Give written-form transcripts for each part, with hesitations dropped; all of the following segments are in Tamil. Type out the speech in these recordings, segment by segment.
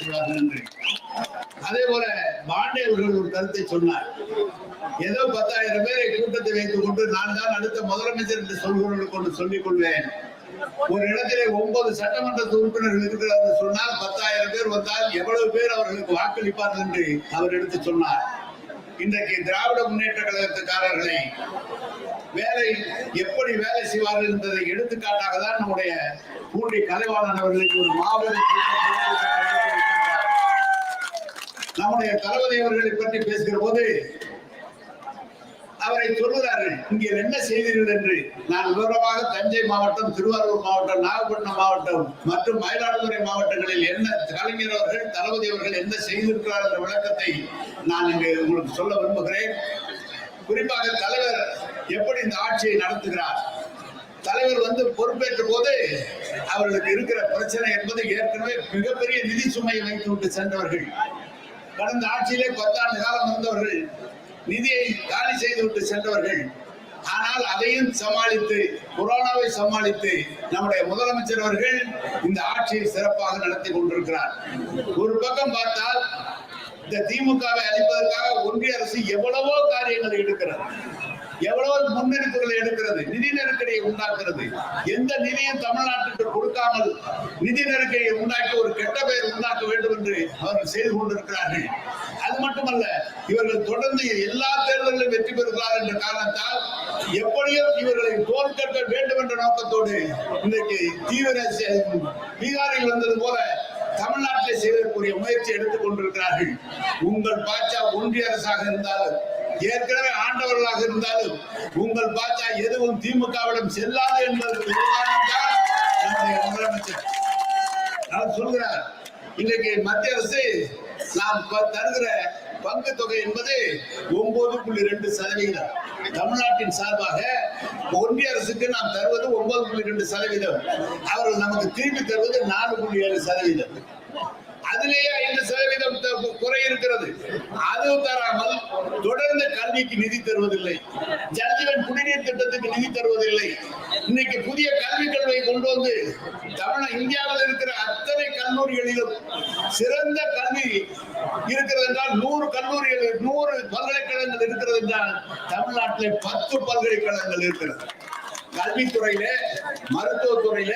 இருக்கக்கூடாது என்று. அதே போல பாண்டே அவர்கள் ஒரு கருத்தை சொன்னார். ஏதோ 10,000 பேரை கூட்டத்தை வைத்துக் கொண்டு நான் தான் அடுத்த முதலமைச்சர் என்று சொல்கிறவர்களுக்கு கொண்டு சொல்லிக் கொள்வேன். ஒரு இடத்திலே 9 சட்டமன்ற உறுப்பினர்கள் இருக்கிறார்கள் சொன்னால் 10,000 பேர் வந்தால் எவ்வளவு பேர் அவர்களுக்கு வாக்களிப்பார்கள் என்று அவர் எடுத்து சொன்னார். இன்றைக்கு திராவிட முன்னேற்ற கழகத்துக்காரர்களை எப்படி வேலை செய்வார்கள் என்பதை எடுத்துக்காட்டாக தான் நம்முடைய பூண்டி கலைவாணன் அவர்களுக்கு ஒரு மாபெரும் நம்முடைய தளபதி அவர்களை பற்றி பேசுகிற போது அவரை சொல்லுகிறார்கள், இங்கே என்ன செய்தீர்கள் என்று. நான் விவரமாக தஞ்சை மாவட்டம், திருவாரூர் மாவட்டம், நாகப்பட்டினம் மாவட்டம் மற்றும் மயிலாடுதுறை மாவட்டங்களில் என்ன கலைஞர் அவர்கள் தளபதி அவர்கள் என்ன செய்திருக்கிறார் என்ற விளக்கத்தை நான் இங்கு உங்களுக்கு சொல்ல விரும்புகிறேன். குறிப்பாக தலைவர் எப்படி இந்த ஆட்சியை நடத்துகிறார். தலைவர் பொறுப்பேற்ற போது அவர்களுக்கு இருக்கிற பிரச்சனை என்பது ஏற்கனவே மிகப்பெரிய நிதி சுமையை வைத்து விட்டு சென்றவர்கள். கடந்த ஆட்சியிலே 10 ஆண்டு காலம் இருந்தவர்கள், நிதியை காலி செய்து விட்டு சென்றவர்கள். ஆனால் அதையும் சமாளித்து, கொரோனாவை சமாளித்து நம்முடைய முதலமைச்சர் அவர்கள் இந்த ஆட்சியை சிறப்பாக நடத்தி கொண்டிருக்கிறார். ஒரு பக்கம் பார்த்தால் இந்த திமுகவை அழிப்பதற்காக ஒன்றிய அரசு எவ்வளவோ காரியங்களை எடுக்கிறது, எவ்வளவு முன்னெடுப்புகளை எடுக்கிறது, நிதி நெருக்கடியை உண்டாக்குறது. எந்த நிதியும் தமிழ்நாட்டுக்கு கொடுக்காமல் நிதி நெருக்கடியை உண்டாக்கி ஒரு கெட்ட பெயர் உண்டாக்க வேண்டும் என்று அவர்கள் செய்து கொண்டிருக்கிறார்கள். அது மட்டுமல்ல, இவர்கள் தொடர்ந்து எல்லா தேர்தலிலும் வெற்றி பெறுகிறார்கள் என்ற காரணத்தால் எப்படியும் இவர்களை தோற்கட்ட வேண்டும் என்ற நோக்கத்தோடு இன்றைக்கு தீவிர பீகாரில் வந்தது போல தமிழ்நாட்டில் செய்வதற்குரிய முயற்சி எடுத்துக் கொண்டிருக்கிறார்கள். உங்கள் பாஜக ஒன்றிய அரசாக இருந்தாலும் ஏற்கனவே ஆண்டவர்களாக இருந்தாலும் உங்கள் பாஜக எதுவும் திமுகவிடம் செல்லாது என்பதற்கு நம்முடைய முதலமைச்சர் நான் சொல்கிறார். இன்றைக்கு மத்திய அரசு நாம் தருகிற பங்கு தொகை என்பது 9.2%. தமிழ்நாட்டின் சார்பாக ஒன்றிய அரசுக்கு நாம் தருவது 9.2%. அவர்கள் நமக்கு திருப்பி தருவது 4.7%. அதிலேயே 5% குறை இருக்கிறது. அது தராமல் தொடர்ந்து கல்விக்கு நிதி தருவதில்லை, ஜல்ஜீவன் குடிநீர் திட்டத்துக்கு நிதி தருவதில்லை. இன்னைக்கு புதிய கல்விக் கொள்கையை கொண்டு வந்து இந்தியாவில் இருக்கிற அத்தனை கல்லூரிகளிலும் சிறந்த கல்வி இருக்கிறது என்றால் 100 கல்லூரிகள் 100 பல்கலைக்கழகங்கள் இருக்கிறது என்றால் தமிழ்நாட்டிலே 10 பல்கலைக்கழகங்கள் இருக்கிறது. கல்வித்துறையில, மருத்துவத்துறையில,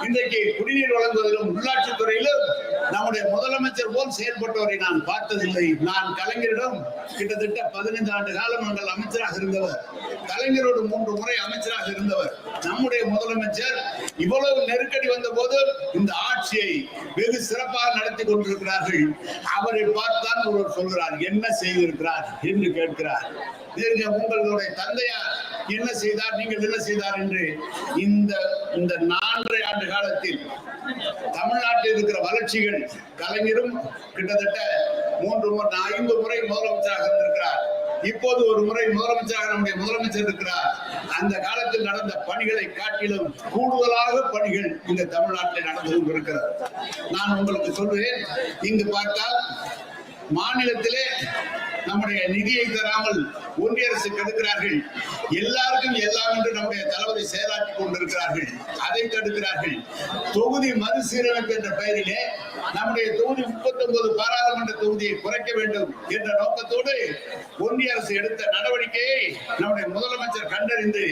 இன்றைக்கு குடிநீர் வழங்குவதிலும் உள்ளாட்சி துறையிலும் நம்முடைய முதலமைச்சர் போல் செயல்பட்டவரை நான் பார்த்ததில்லை. நான் கலைஞரிடம் கிட்டத்தட்ட 15 ஆண்டு காலம் நாங்கள் அமைச்சராக இருந்தவர், கலைஞரோடு 3 முறை அமைச்சராக இருந்தவர். நம்முடைய முதலமைச்சர் இவ்வளவு நெருக்கடி வந்த போது இந்த ஆட்சியை வெகு சிறப்பாக நடத்தி கொண்டிருக்கிறார்கள். அவரை பார்த்தான் ஒருவர் சொல்கிறார், என்ன செய்திருக்கிறார் என்று கேட்கிறார். உங்களுடைய தந்தையார் என்ன செய்தார், நீங்கள் என்ன செய்தார் என்று. இந்த 4.5 ஆண்டு காலத்தில் தமிழ்நாட்டில் இருக்கிற வளர்ச்சிகள் கலைஞரும் கிட்டத்தட்ட 5 முறை முதலமைச்சராக இருந்திருக்கிறார். இப்போது ஒரு முறை முதலமைச்சராக நம்முடைய முதலமைச்சர் இருக்கிறார். அந்த காலத்தில் நடந்த பணிகளை காட்டிலும் கூடுதலாக பணிகள் இந்த தமிழ்நாட்டில் நடந்து கொண்டிருக்கிறது. நான் உங்களுக்கு சொல்வேன், இங்கு பார்த்தால் மாநிலத்திலே நம்முடைய நிதியை தராமல் ஒன்றிய அரசு கெடுக்கிறார்கள். எல்லாருக்கும் எல்லாம் என்று நம்முடைய தளபதி செயலாற்றிக் கொண்டிருக்கிறார்கள், அதை தடுக்கிறார்கள். தொகுதி மறுசீரமைப்பு என்ற பெயரிலே நம்முடைய தொகுதி 39 பாராளுமன்ற தொகுதியை குறைக்க வேண்டும் என்ற நோக்கத்தோடு ஒன்றிய அரசு எடுத்த நடவடிக்கையை நம்முடைய முதலமைச்சர் கண்டறிந்து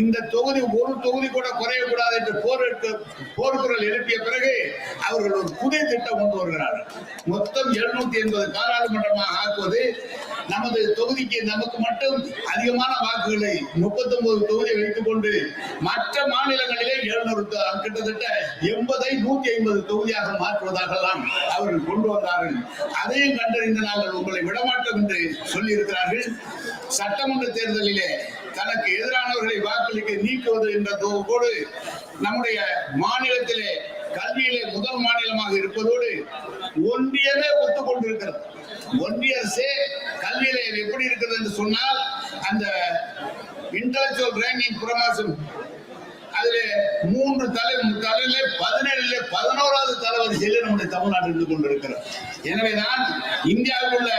இந்த தொகுதி ஒரு தொகுதி கூட குறையக்கூடாது என்று போர்க்குரல் எழுப்பிய பிறகு அவர்கள் ஒரு புதிய திட்டம் கொண்டு வருகிறார்கள். மொத்தம் 780 பாராளுமன்றமாக ஆக்குவது. நமது தொகுதிக்கு நமக்கு மட்டும் அதிகமான வாக்குகளை 39 தொகுதியை வைத்துக் கொண்டு மற்ற மாநிலங்களிலே 700 கிட்டத்தட்ட 80 150 தொகுதியாக மாற்றுவதாகலாம் அவர்கள் கொண்டு வந்தார்கள். அதையும் கண்டறிந்து நாங்கள் உங்களை விடமாட்டோம் என்று சொல்லி இருக்கிறார்கள். சட்டமன்ற தேர்தலிலே தனக்கு எதிரானவர்களை வாக்களிக்க நீக்குவது என்ற போது நம்முடைய மாநிலத்திலே கல்வியிலே முதல் மாநிலமாக இருப்பதோடு ஒன்றியமே ஒத்துக்கொண்டிருக்கிறது. ஒன்றிய அரசே கல்வியிலே எப்படி இருக்கிறது என்று சொன்னால் அந்த இன்டெலக்சுவல் ரேங்கிங் ப்ரமோஷன் அதிலே 3 தலையிலே 17 11வது தரவரிசையிலே நம்முடைய தமிழ்நாடு இருந்து கொண்டிருக்கிறது. எனவேதான் இந்தியாவில் உள்ள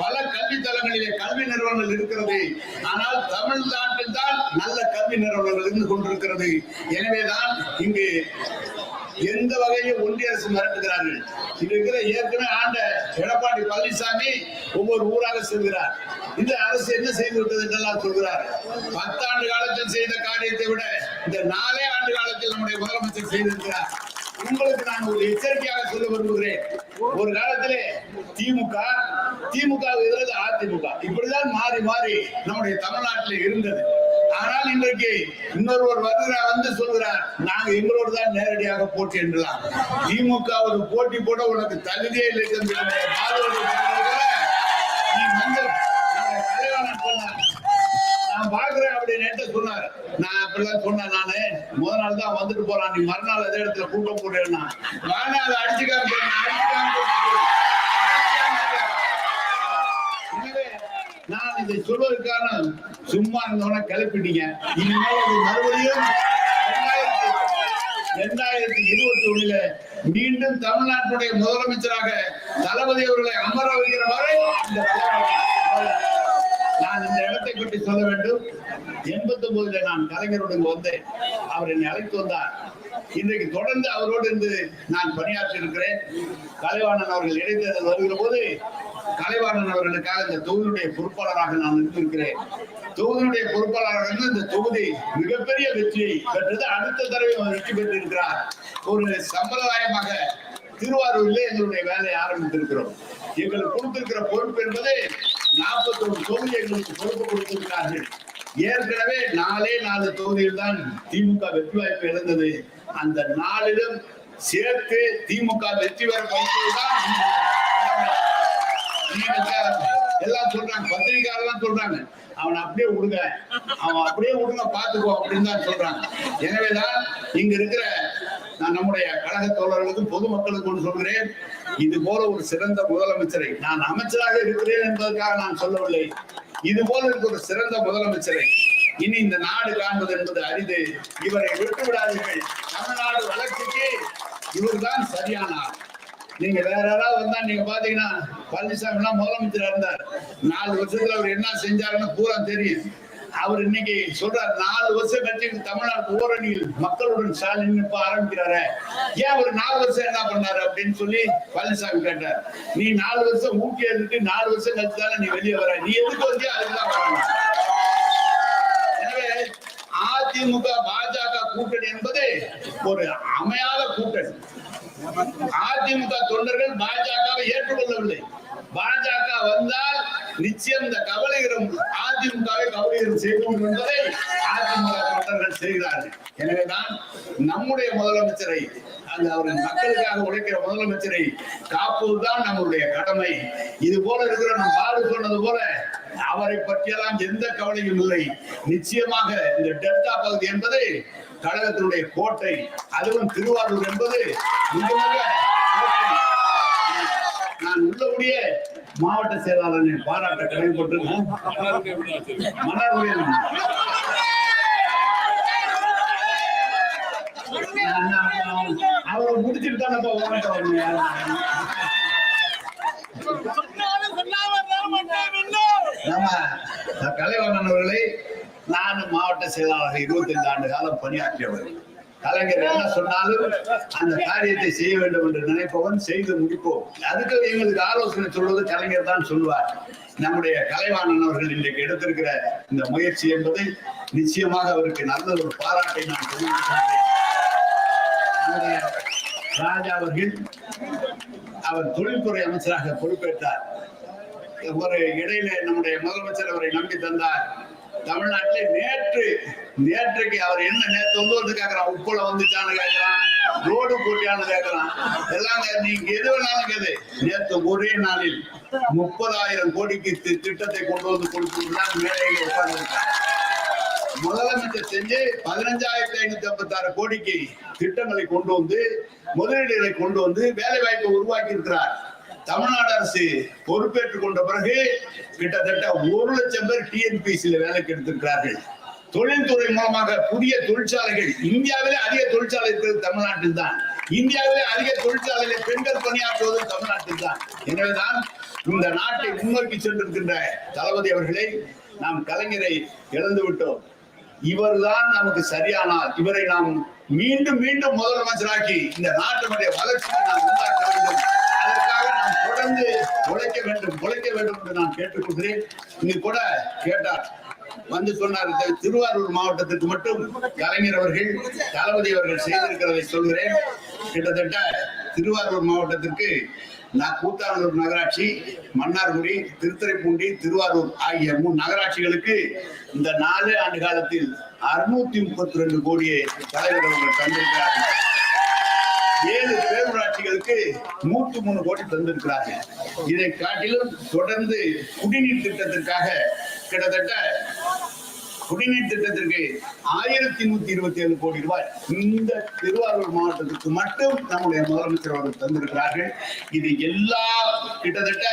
பல கல்வி தளங்களிலே கல்வி நிறுவனங்கள் இருக்கிறது. ஆனால் தமிழ்நாட்டில் தான் நல்ல கல்வி நிறுவனங்கள் இருந்து கொண்டிருக்கிறது. எனவேதான் இங்கு எந்த வகையில் ஒன்றிய அரசு மிரட்டுகிறார்கள். இருக்கிற ஏற்கனவே ஆண்ட எடப்பாடி பழனிசாமி ஒவ்வொரு ஊராக செல்கிறார். இந்த அரசு என்ன செய்து விட்டது என்றெல்லாம் சொல்கிறார். 10 ஆண்டு காலத்தில் செய்த காரியத்தை விட இந்த 4 ஆண்டு காலத்தில் நம்முடைய முதலமைச்சர் செய்திருக்கிறார். உங்களுக்கு நான் ஒரு எச்சரிக்கையாக சொல்ல விரும்புகிறேன். ஒரு காலத்திலே திமுக எதிராக அதிமுக இப்படிதான் மாறி மாறி நம்முடைய தமிழ்நாட்டில் இருந்தது. ஆனால் இன்றைக்கு இன்னொருவர் வருகிறார், வந்து சொல்கிறார் நாங்க எங்களோடு தான் நேரடியாக போட்டி என்றலாம். திமுக ஒரு போட்டி போட உனக்கு தகுதியே இல்லை என்று நான் பாக்குறேன் அப்படின்னு சொன்னார். நான் அப்படிலாம் சொன்னேன். நானு முதல் நாள் தான் வந்துட்டு போறான், நீ மறுநாள் அதே இடத்துல கூட்டம் போடுறேன்னா நானே அதை அடிச்சுக்காம. எனவே நான் இதை சொல்வதற்கான சும்மா இருந்தவன கிளப்பிட்டீங்க. இனிமேல் அது மறுபடியும் 2021 மீண்டும் தமிழ்நாட்டுடைய முதலமைச்சராக தளபதி அவர்களை அமர வைக்கிற வரை நான் இந்த இடத்தை பற்றி சொல்ல வேண்டும். 89 நான் கலைஞருடன் வந்தேன். அவர் என்னை அழைத்து வந்தார். இன்றைக்கு தொடர்ந்து அவரோடு இருந்து நான் பணியாற்றி இருக்கிறேன். கலைவாணன் அவர்கள் இடைத்தேர்தல் வருகிற போது கலைவாணன் அவர்களுக்காக இந்த தொகுதியுடைய பொறுப்பாளராக நான் இருந்திருக்கிறேன். தொகுதியுடைய பொறுப்பாளராக இருந்து இந்த தொகுதி மிகப்பெரிய வெற்றியை பெற்றது. அடுத்த தடவை வெற்றி பெற்றிருக்கிறார். ஒரு சம்பிரதாயமாக திருவாரூரிலே எங்களுடைய வேலையை ஆரம்பித்திருக்கிறோம். எங்களுக்கு கொடுத்திருக்கிற பொறுப்பு என்பது 41 தொகுதி எங்களுக்கு பொறுப்பு கொடுத்திருக்கிறார்கள். ஏற்கனவே 4 தொகுதியில் தான் திமுக வெற்றி வாய்ப்பு இழந்தது. அந்த 4லும் சேர்த்து திமுக வெற்றி பெற வைப்பதுதான் எல்லாம் சொல்றாங்க. பத்திரிகையாளர் சொல்றாங்க அவன் அப்படியே விடுங்க பாத்துக்கோ அப்படின்னு தான் சொல்றாங்க. எனவேதான் இங்க இருக்கிற நான் நம்முடைய கழக தோழர்களுக்கும் பொதுமக்களுக்கு ஒன்று சொல்கிறேன். இது போல ஒரு சிறந்த முதலமைச்சரை, நான் அமைச்சராக இருக்கிறேன் என்பதற்காக நான் சொல்லவில்லை, இது போல இருக்க ஒரு சிறந்த முதலமைச்சரை இனி இந்த நாடு காண்பது என்பது அரிது. இவரை விட்டு விடாதீர்கள். தமிழ்நாடு வளர்ச்சிக்கு இவர்தான் சரியானார். நீங்க வேற யாராவது வந்தா நீங்க பாத்தீங்கன்னா பழனிசாமி எல்லாம் முதலமைச்சரா இருந்தார். 4 வருஷத்துல அவர் என்ன செஞ்சாருன்னு பூரா தெரியும். அவர் இன்னைக்கு சொல்றார் 4 வருஷம் கட்சி தமிழ்நாடு ஓரணியில் மக்களுடன் ஸ்டாலின் இப்ப ஆரம்பிக்கிறாரு. ஏன் அவர் 4 வருஷம் என்ன பண்ணாரு அப்படின்னு சொல்லி பழனிசாமி கேட்டார். நீ 4 வருஷம் ஊட்டி இருக்கு, 4 வருஷம் கழிச்சு தானே நீ வெளியே வர, நீ எதுக்கு வந்து அதுக்குதான் வரணும். எனவே அதிமுக பாஜக கூட்டணி என்பது ஒரு அமையாத கூட்டணி. அதிமுக தொண்டர்கள் பாஜகவை ஏற்றுக்கொள்ளவில்லை. பாஜக வந்தால் நிச்சயம் இந்த கபலீகரம் அதிமுகவை கபலீகரம் செய்வோம் என்பதை அதிமுக தொண்டர்கள் செய்கிறார்கள். எனவேதான் நம்முடைய முதலமைச்சரை, அந்த அவரின் மக்களுக்காக உழைக்கிற முதலமைச்சரை காப்பதுதான் நம்முடைய கடமை. இது போல இருக்கிற நம் பாரு சொன்னது போல அவரை பற்றியெல்லாம் எந்த கவலையும் இல்லை. நிச்சயமாக இந்த டெல்டா பகுதி என்பது கழகத்தினுடைய கோட்டை, அதுவும் திருவாரூர் என்பது நான் உள்ளபடியே மாவட்ட செயலாளரை பாராட்ட கடமைப்பட்டிருக்கேன். அவரை முடிச்சுட்டு தானப்பா ஓட்ட வரணும். நம்ம கலைவாணன் அவர்களை நான் மாவட்ட செயலாளர் 25 ஆண்டு காலம் பணியாற்றியவர். கலைஞர் என்ன சொன்னாலும் அந்த காரியத்தை செய்ய வேண்டும் என்று நினைப்பவன் செய்து முடிப்போம். அதுக்கு எங்களுக்கு ஆலோசனை சொல்வது கலைஞர் தான் சொல்லுவார். நம்முடைய கலைவாணன் அவர்கள் இன்றைக்கு எடுத்திருக்கிற இந்த முயற்சி என்பதை நிச்சயமாக அவருக்கு நல்ல ஒரு பாராட்டை நான் தெரிவிக்கிறேன். ராஜா அவர்கள் அவர் தொழில்துறை அமைச்சராக பொறுப்பேற்றார். ஒரு இடையில நம்முடைய முதலமைச்சர் அவரை நம்பி தந்தார். தமிழ்நாட்டில் நேற்றைக்கு அவர் என்ன நேற்று வந்து கேட்கிறான், உப்புல வந்துச்சான்னு கேட்கிறான், ரோடு போட்டியான்னு கேட்கிறான், எல்லாம் நீங்க எது வேணாலும் கேது. நேற்று ஒரே நாளில் 30,000 கோடிக்கு திட்டத்தை கொண்டு வந்து கொடுத்துதான் மேலையில் உட்கார்ந்துருக்காங்க. முதலமைச்சர் செஞ்சு 15,556 கோடிக்கு திட்டங்களை கொண்டு வந்து, முதலீடுகளை கொண்டு வந்து வேலை வாய்ப்பை உருவாக்கி இருக்கிறார். தமிழ்நாடு அரசு பொறுப்பேற்றுக் கொண்ட பிறகு கிட்டத்தட்ட 1 லட்சம் பேர் டிஎன்பிசியில வேலைக்கு எடுத்திருக்கிறார்கள். தொழில்துறை மூலமாக புதிய தொழிற்சாலைகள், இந்தியாவிலே அதிக தொழிற்சாலை இருக்கிறது தமிழ்நாட்டில் தான். இந்தியாவிலே அதிக தொழிற்சாலைகளை பெண்கள் பணியாற்றுவது தமிழ்நாட்டில் தான். எனவேதான் இந்த நாட்டை முன்னோக்கி சென்றிருக்கின்ற தளபதி அவர்களை நாம் கலைஞரை இழந்து விட்டோம். இவர்தான் நமக்கு சரியானார். இவரை நாம் மீண்டும் மீண்டும் முதலமைச்சராக்கி இந்த நாட்டினுடைய வளர்ச்சியை நாம் உண்டாக்க வேண்டும். அதற்காக நாம் தொடர்ந்து உழைக்க வேண்டும் என்று நான் கேட்டுக்கொள்கிறேன். இங்கு கூட கேட்டார், வந்து சொன்னார், திருவாரூர் மாவட்டத்திற்கு மட்டும் கலைஞர் அவர்கள், தளபதி அவர்கள் செய்திருக்கிறதை சொல்கிறேன். கிட்டத்தட்ட திருவாரூர் மாவட்டத்திற்கு கூத்தாநல்லூர் நகராட்சி, மன்னார்குடி, திருத்துறைப்பூண்டி, திருவாரூர் ஆகிய 3 நகராட்சிகளுக்கு இந்த 4 ஆண்டு காலத்தில் 632 கோடியை தலைவர் அவர்கள் தந்திருக்கிறார்கள். 7 பேரூராட்சிகளுக்கு 103 கோடி தந்திருக்கிறார்கள். இதை காட்டிலும் தொடர்ந்து குடிநீர் திட்டத்திற்காக கிட்டத்தட்ட குடிநீர் திட்டத்திற்கு 1127 கோடி ரூபாய் இந்த திருவாரூர் மாவட்டத்திற்கு மட்டும் நம்முடைய முதலமைச்சர் அவர்கள் தந்திருக்கிறார்கள். இது எல்லா கிட்டத்தட்ட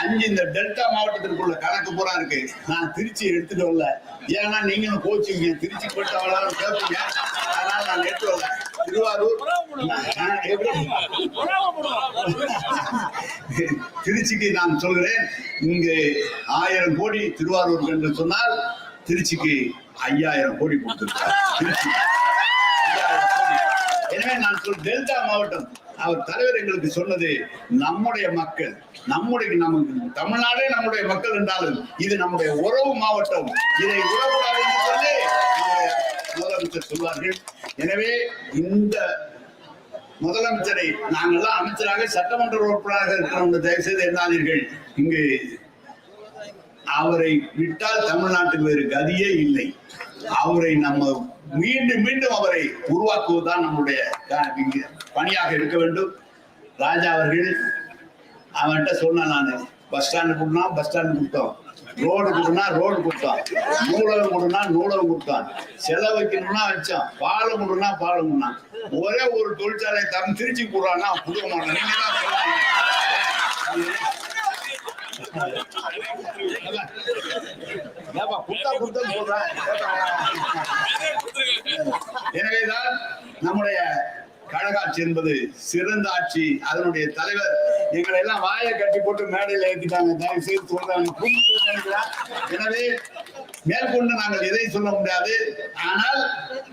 5 இந்த டெல்டா மாவட்டத்திற்குள்ள கணக்கு பூரா இருக்கு. நான் திருச்சி எடுத்துட்டு வரல, ஏன்னா நீங்களும் கோச்சிங்க, திருச்சி போட்டு அவ்வளவு கேட்பீங்க, அதனால நான் எடுத்து வரல. திருவாரூர் திருச்சிக்கு நான் சொல்கிறேன், இங்கு 1000 கோடி திருவாரூர் என்று சொன்னால் திருச்சிக்கு 5000 கோடி கொடுத்திருக்கார். எனவே நான் டெல்டா மாவட்டம் அவர் தலைவர் எங்களுக்கு சொன்னது, நம்முடைய மக்கள், நமக்கு தமிழ்நாடே நம்முடைய மக்கள் என்றாலும் இது நம்முடைய உறவு மாவட்டம், இதை உறவுடாது என்று சொல்லி முதலமைச்சர் சொல்வார்கள். எனவே இந்த முதலமைச்சரை நாங்கள்லாம் அமைச்சராக சட்டமன்ற உறுப்பினராக இருக்கிறவங்க தயவு செய்து எண்ணாதீர்கள். இங்கு அவரை விட்டால் தமிழ்நாட்டுக்கு வேறு கதியே இல்லை. அவரை நம்ம மீண்டும் மீண்டும் அவரை உருவாக்குவதுதான் நம்முடைய பணியாக இருக்க வேண்டும். ராஜா அவர்கள் அவன்கிட்ட சொன்னேன், நான் பஸ் ஸ்டாண்டு கொடுனா பஸ் ஸ்டாண்டு கொடுத்தோம், ரோடு கொடுனா ரோடு கொடுத்தான், நூலகம் கொடுனா நூலகம் கொடுத்தான், செலவு வைக்கணும்னா வச்சான், பாலம் கொடுனா பாலம் கொடுனான். ஒரே ஒரு தொழிற்சாலை தரம் திருச்சி போடுறான்னா புதுக்க மாட்டோம். நீங்க தான் சொன்னீங்க. எனவேதான் நம்முடைய கழகாட்சி என்பது சிறந்த ஆட்சி. அதனுடைய தலைவர் எங்களை எல்லாம் வாயை கட்டி போட்டு மேடையில் ஏற்றிட்டாங்க, தயவு செய்து சொல்றாங்க. எனவே மேற்கொண்டு நாங்கள் எதை சொல்ல முடியாது. ஆனால்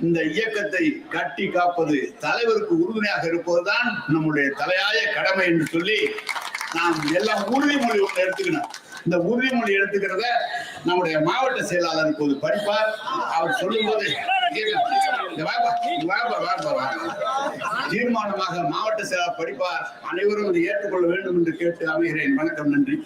இந்த இயக்கத்தை கட்டி காப்பது, தலைவருக்கு உறுதுணையாக இருப்பதுதான் நம்முடைய தலையாய கடமை என்று சொல்லி நாம் எல்லாம் உறுதிமொழி ஒன்று எடுத்துக்கணும். இந்த உறுதிமொழி எடுத்துக்கிறத நம்முடைய மாவட்ட செயலாளர் இப்போது படிப்பார். அவர் சொல்லும் போது தீர்மானமாக மாவட்ட செயலாளர் படிப்பார். அனைவரும் இதை ஏற்றுக்கொள்ள வேண்டும் என்று கேட்டு அமைகிறேன். வணக்கம், நன்றி.